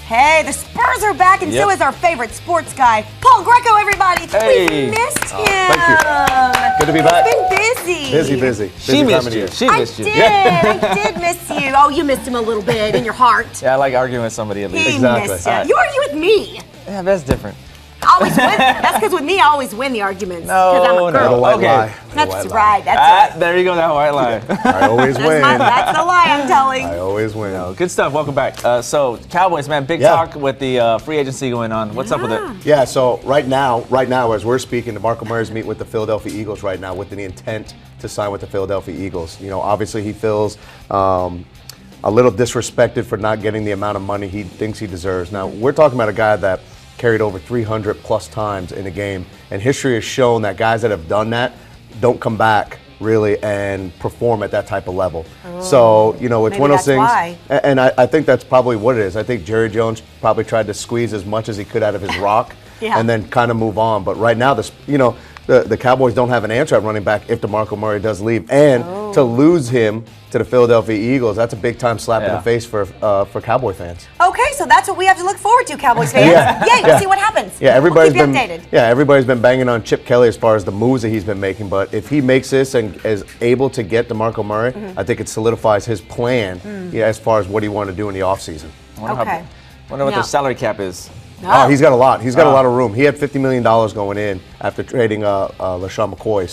Hey, the Spurs are back, and so is our favorite sports guy, Paul Greco, everybody. Hey. We missed him. Thank you. Good to be back. He's been busy. Busy. She missed you. She missed you. I did miss you. Oh, you missed him a little bit in your heart. Yeah, I like arguing with somebody at least. He Exactly. missed you. You argue with me. Yeah, that's different. Always win. That's because with me, I always win the arguments. No, I'm a girl. The white Okay. lie. That's right. That's right. There you go, that white lie. I always win. That's the lie I'm telling. I always win. No, good stuff. Welcome back. So, Cowboys, man, big talk with the free agency going on. What's up with it? Yeah, so right now, as we're speaking, DeMarco Murray's meeting with the Philadelphia Eagles right now with the intent to sign with the Philadelphia Eagles. You know, obviously he feels a little disrespected for not getting the amount of money he thinks he deserves. Now, we're talking about a guy that carried over 300 plus times in a game, and history has shown that guys that have done that don't come back really and perform at that type of level. So, you know, it's Maybe one of those things. why. And I think that's probably what it is. I think Jerry Jones probably tried to squeeze as much as he could out of his rock and then kind of move on. But right now, the Cowboys don't have an answer at running back if DeMarco Murray does leave. And to lose him to the Philadelphia Eagles, that's a big time slap in the face for Cowboy fans. Okay, so that's what we have to look forward to, Cowboys fans. Let's see what happens. Yeah, everybody's we'll keep been you updated. Yeah, everybody's been banging on Chip Kelly as far as the moves that he's been making. But if he makes this and is able to get DeMarco Murray, I think it solidifies his plan as far as what he wanted to do in the offseason. Okay. Wonder what the salary cap is. Oh, he's got a lot. He's got a lot of room. He had $50 million going in after trading LaShawn McCoy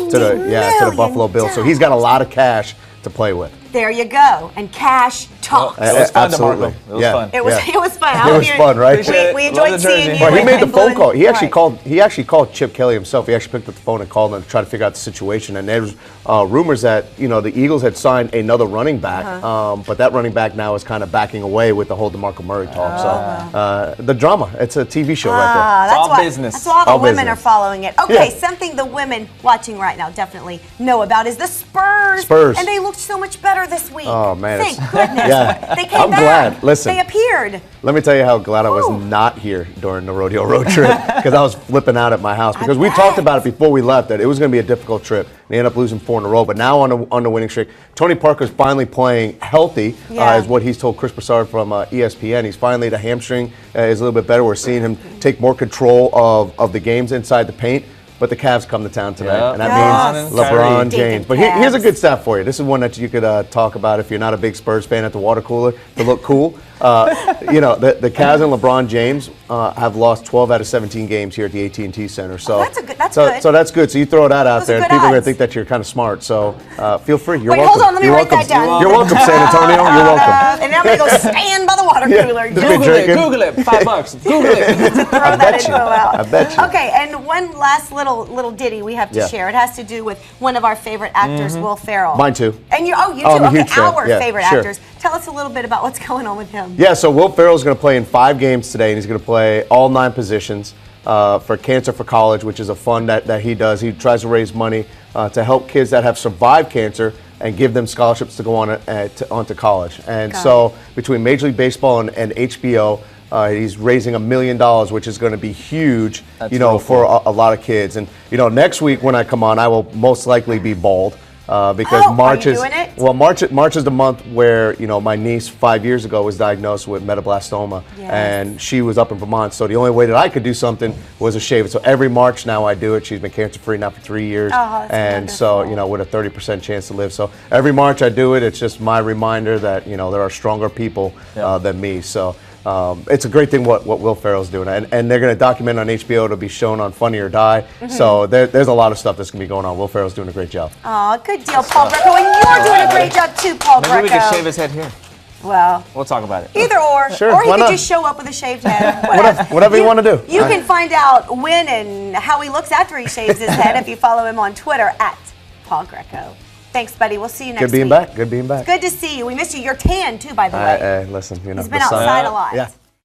to the Buffalo Bills. So he's got a lot of cash to play with. There you go. And cash talks. It was fun, Absolutely. DeMarco. It was fun. It was fun. It was fun, right? We enjoyed seeing you. Well, he made the and phone going- call. He actually Right. called Chip Kelly himself. He actually picked up the phone and called him to try to figure out the situation. And there was rumors that the Eagles had signed another running back, but that running back now is kind of backing away with the whole DeMarco Murray talk. So the drama. It's a TV show right That's all why, business. That's why all the All women business. are following it. Okay, Yeah. something the women watching right now definitely know about is the Spurs. Spurs. And they looked so much better this week. Oh, man, Thank it's- goodness. Yeah. They came I'm back. glad. Listen. They appeared. Let me tell you how glad I was Ooh. not here during the rodeo road trip because I was flipping out at my house because we bet. talked about it before we left that it was going to be a difficult trip. They ended up losing 4 in a row, but now on the winning streak. Tony Parker's finally playing healthy, is what he's told Chris Broussard from ESPN. He's finally, the hamstring is a little bit better. We're seeing him take more control of the games inside the paint. But the Cavs come to town tonight, and that means LeBron James. But here's a good stat for you. This is one that you could talk about if you're not a big Spurs fan at the water cooler to look cool. The Cavs and LeBron James have lost 12 out of 17 games here at the AT&T Center. So that's good. So that's good. So you throw that out Those there, are and good people are going to odds. think that you're kind of smart. So feel free. You're Wait, welcome. hold on. Let me You're write welcome. that down. You're welcome, San Antonio. You're welcome. And now I'm going to go stand by the water cooler. Just Just be drinking. Google it. $5. Google it. throw that info out. I bet you. Okay, and one last little ditty we have to share. It has to do with one of our favorite actors, Will Ferrell. Mine too. And you do? I'm a Okay, huge fan. our Yeah, favorite sure. actors. Tell us a little bit about what's going on with him. Yeah, so Will Ferrell is going to play in 5 games today, and he's going to play all 9 positions for Cancer for College, which is a fund that he does. He tries to raise money to help kids that have survived cancer and give them scholarships to go on to college. And so between Major League Baseball and HBO, he's raising $1 million, which is going to be huge, for a lot of kids. And next week when I come on, I will most likely be bald. Because March are you doing it? March is the month where my niece 5 years ago was diagnosed with metablastoma, and she was up in Vermont. So the only way that I could do something was to shave it. So every March now I do it. She's been cancer free now for 3 years, and so with a 30% chance to live. So every March I do it. It's just my reminder that there are stronger people than me. So. It's a great thing what Will Ferrell's doing, and they're going to document on HBO. It'll be shown on Funny or Die. So there's a lot of stuff that's going to be going on. Will Ferrell's doing a great job. Oh, good deal, Paul Greco. And you're doing a great job too, Paul Greco. Maybe we can shave his head here. Well, We'll talk about it. either or. Sure, Or he why could not? just show up with a shaved head. Whatever you want to do. You can find out when and how he looks after he shaves his head if you follow him on Twitter at Paul Greco. Thanks, buddy. We'll see you next week. Good being back. Good to see you. We missed you. You're tan, too, by the way. Listen, He's been the sun- outside a lot. Yeah.